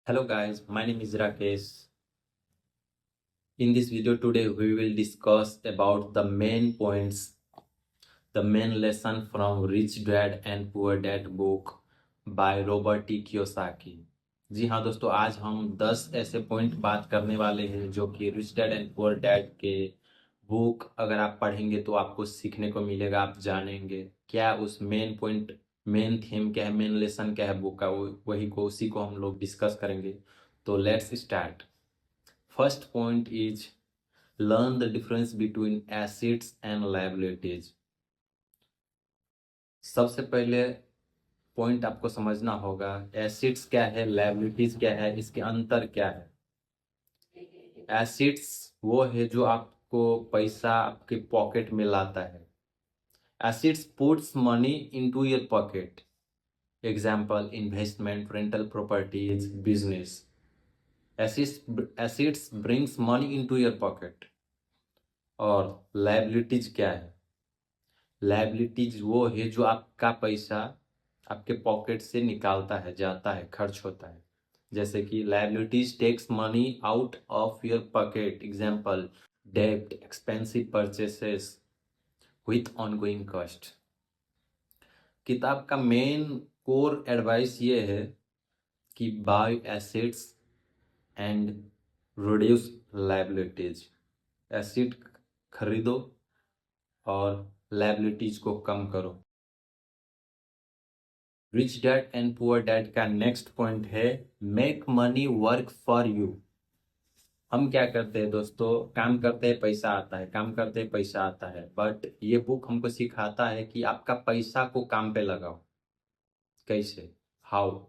Hello guys, my name is Rakesh. In this video today we will discuss about the main points, the main lesson from Rich Dad and Poor Dad book by Robert T. Kiyosaki. जी हाँ दोस्तों, आज हम 10 ऐसे point बात करने वाले हैं जो कि rich dad and poor dad के बुक अगर आप पढ़ेंगे तो आपको सीखने को मिलेगा, आप जानेंगे क्या उस मेन पॉइंट, मेन थीम क्या है, मेन लेसन क्या है बुक का, वही को उसी को हम लोग डिस्कस करेंगे। तो let's start. First point is learn the difference between assets and liabilities. सबसे पहले पॉइंट आपको समझना होगा एसेट्स क्या है, लायबिलिटीज क्या है, इसके अंतर क्या है। एसेट्स वो है जो आपको पैसा आपके पॉकेट में लाता है। Assets puts money into your pocket, example investment, rental properties, business. Assets brings money into your pocket. और लायबिलिटीज क्या है? लायबिलिटीज वो है जो आपका पैसा आपके पॉकेट से निकालता है, जाता है, खर्च होता है। जैसे कि liabilities takes money out of your pocket, example डेब्ट, expensive purchases with ongoing cost. किताब का मेन कोर एडवाइस ये है कि buy assets and reduce liabilities. Asset खरीदो और लायबिलिटीज को कम करो। Rich dad and poor dad का नेक्स्ट पॉइंट है make money work for you. हम क्या करते हैं दोस्तों, काम करते हैं पैसा आता है, काम करते हैं पैसा आता है, बट ये बुक हमको सिखाता है कि आपका पैसा को काम पे लगाओ। कैसे? How?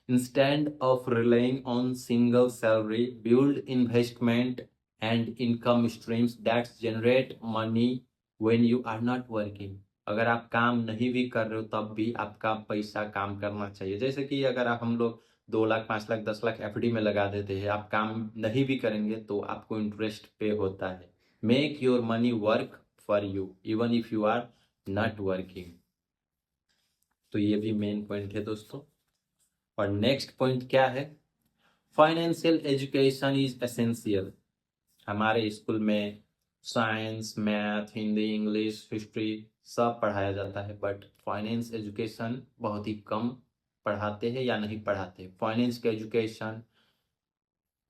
Instead of relying on single salary, build investment and income streams that generate money when you are not working. अगर आप काम नहीं भी कर रहे हो तब भी आपका पैसा काम करना चाहिए। जैसे कि अगर हम लोग 2 लाख, 5 लाख, 10 लाख एफडी में लगा देते हैं, आप काम नहीं भी करेंगे तो आपको इंटरेस्ट पे होता है। Make your money work for you even if you are not working. तो ये भी मेन पॉइंट है दोस्तों। और नेक्स्ट पॉइंट क्या है? Financial education is essential. हमारे स्कूल में science, math, Hindi, English, history सब पढ़ाया जाता है, बट फाइनेंस एजुकेशन बहुत ही कम पढ़ाते हैं या नहीं पढ़ाते। फाइनेंस के एजुकेशन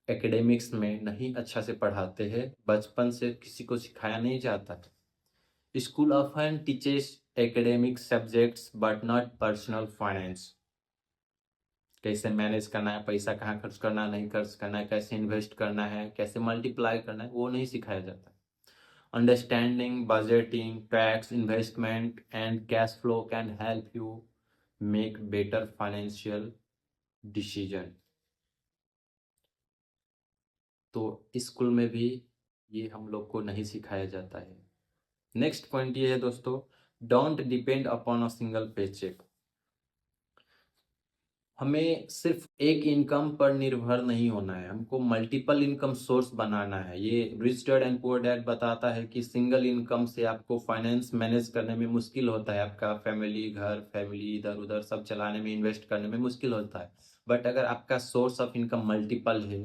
एकेडमिक्स में नहीं अच्छा से पढ़ाते हैं, बचपन से किसी को सिखाया नहीं जाता है। School often teaches academic subjects but not personal finance. कैसे मैनेज करना है, पैसा कहाँ खर्च करना, नहीं खर्च करना है, कैसे इन्वेस्ट करना है, कैसे मल्टीप्लाई करना है, वो नहीं सिखाया जाता। Understanding budgeting, tax, investment and cash flow can help you make better financial decision. तो स्कूल में भी ये हम लोग को नहीं सिखाया जाता है। नेक्स्ट पॉइंट ये है दोस्तों, don't depend upon a single paycheque. हमें सिर्फ एक इनकम पर निर्भर नहीं होना है, हमको मल्टीपल इनकम सोर्स बनाना है। ये rich dad and poor dad बताता है कि सिंगल इनकम से आपको फाइनेंस मैनेज करने में मुश्किल होता है, आपका फैमिली, घर, फैमिली इधर उधर सब चलाने में, इन्वेस्ट करने में मुश्किल होता है। बट अगर आपका सोर्स ऑफ इनकम मल्टीपल है,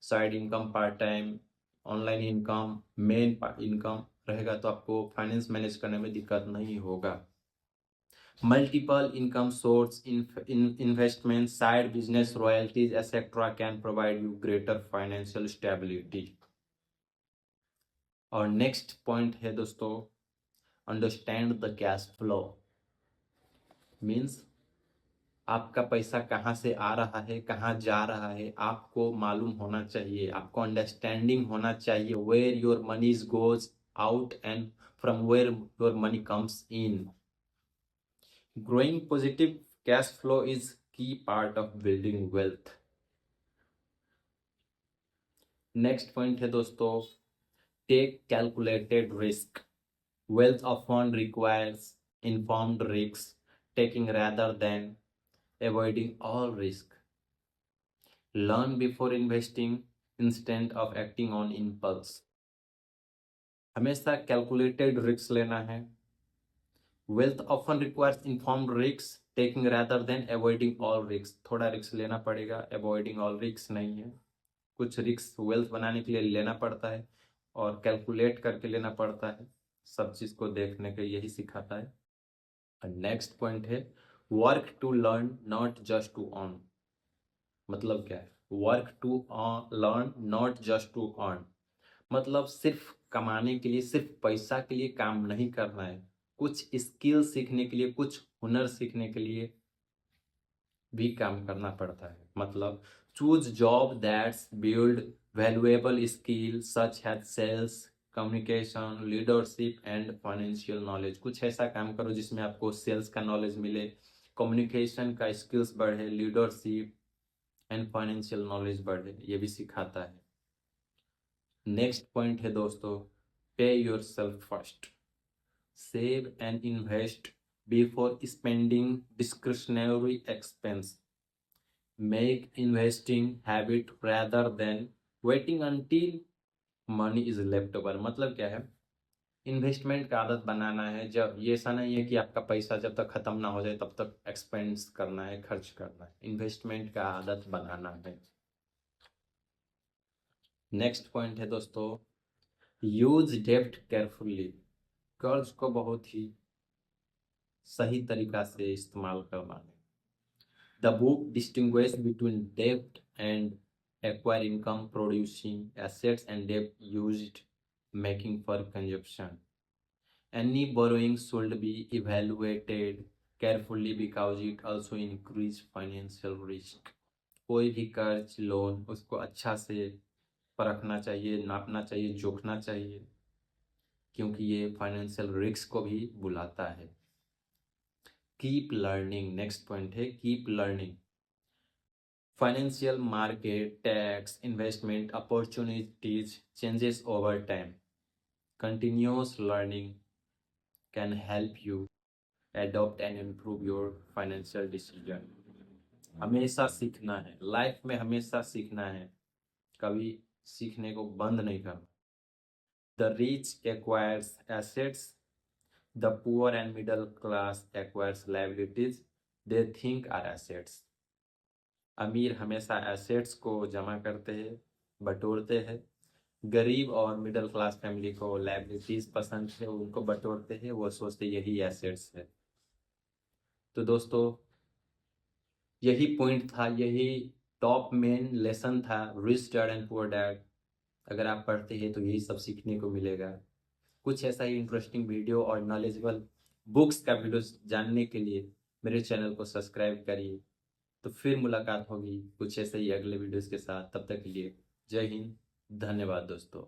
side income, part time, online income, main income रहेगा, तो आपको फाइनेंस मैनेज करने में दिक्कत नहीं होगा। Multiple income source, investments, side business, royalties, etc. can provide you greater financial stability. और नेक्स्ट पॉइंट है दोस्तों, understand the cash flow. Means आपका पैसा कहाँ से आ रहा है, कहाँ जा रहा है, आपको मालूम होना चाहिए, आपको अंडरस्टैंडिंग होना चाहिए where your money goes out and from where your money comes in. Growing positive cash flow is key part of building wealth. Next point है दोस्तों, take calculated risk. Wealth often requires informed risks taking rather than avoiding all risk. Learn before investing instead of acting on impulse. हमेशा calculated risk लेना है। Wealth often requires informed risks taking rather than avoiding all risk, थोड़ा risk लेना पड़ेगा, avoiding all risk नहीं है। कुछ risk wealth बनाने के लिए लेना पड़ता है और कैलकुलेट करके लेना पड़ता है, सब चीज को देखने के यही सिखाता है। नेक्स्ट पॉइंट है work to learn not just to earn. मतलब क्या है? Work to learn not just to earn, मतलब सिर्फ कमाने के लिए, सिर्फ पैसा के लिए काम नहीं करना है, कुछ स्किल सीखने के लिए, कुछ हुनर सीखने के लिए भी काम करना पड़ता है। मतलब choose job that's build valuable skill such has sales, communication, leadership and financial knowledge. कुछ ऐसा काम करो जिसमें आपको सेल्स का नॉलेज मिले, कम्युनिकेशन का स्किल्स बढ़े, लीडरशिप एंड फाइनेंशियल नॉलेज बढ़े, ये भी सिखाता है। नेक्स्ट पॉइंट है दोस्तों, पे your self first, save and invest before spending discretionary expense, make investing habit rather then waiting until money is left over. मतलब क्या है? इन्वेस्टमेंट का आदत बनाना है। जब ये ऐसा नहीं है कि आपका पैसा जब तक खत्म ना हो जाए तब तक एक्सपेंस करना है, खर्च करना है, इन्वेस्टमेंट का आदत बनाना है। नेक्स्ट पॉइंट है दोस्तों, यूज डेब्ट केयरफुली, कर्ज को बहुत ही सही तरीका से इस्तेमाल करना है। द बुक डिस्टिंग्विश बिटवीन डेब्ट and acquire income producing assets and debt used making for consumption. Any borrowing should be evaluated carefully because it also increase financial risk. कोई भी कर्ज लोन उसको अच्छा से परखना चाहिए, नापना चाहिए, जोखना चाहिए, क्योंकि ये फाइनेंशियल रिस्क को भी बुलाता है। कीप लर्निंग, नेक्स्ट पॉइंट है keep learning. Financial market, tax, investment opportunities changes over time. Continuous learning can help you adopt and improve your financial decision. हमेशा सीखना है, लाइफ में हमेशा सीखना है, कभी सीखने को बंद नहीं करना। The rich acquires assets, the poor and middle class acquires liabilities they think are assets. अमीर हमेशा एसेट्स को जमा करते हैं, बटोरते हैं। गरीब और मिडिल क्लास फैमिली को लायबिलिटीज पसंद है, उनको बटोरते हैं, वो सोचते यही एसेट्स है। तो दोस्तों यही पॉइंट था, यही टॉप मेन लेसन था rich dad and poor dad. अगर आप पढ़ते हैं तो यही सब सीखने को मिलेगा। कुछ ऐसा ही इंटरेस्टिंग वीडियो और नॉलेजेबल बुक्स का वीडियोस जानने के लिए मेरे चैनल को सब्सक्राइब करिए। तो फिर मुलाकात होगी कुछ ऐसे ही अगले वीडियोस के साथ। तब तक के लिए जय हिंद, धन्यवाद दोस्तों।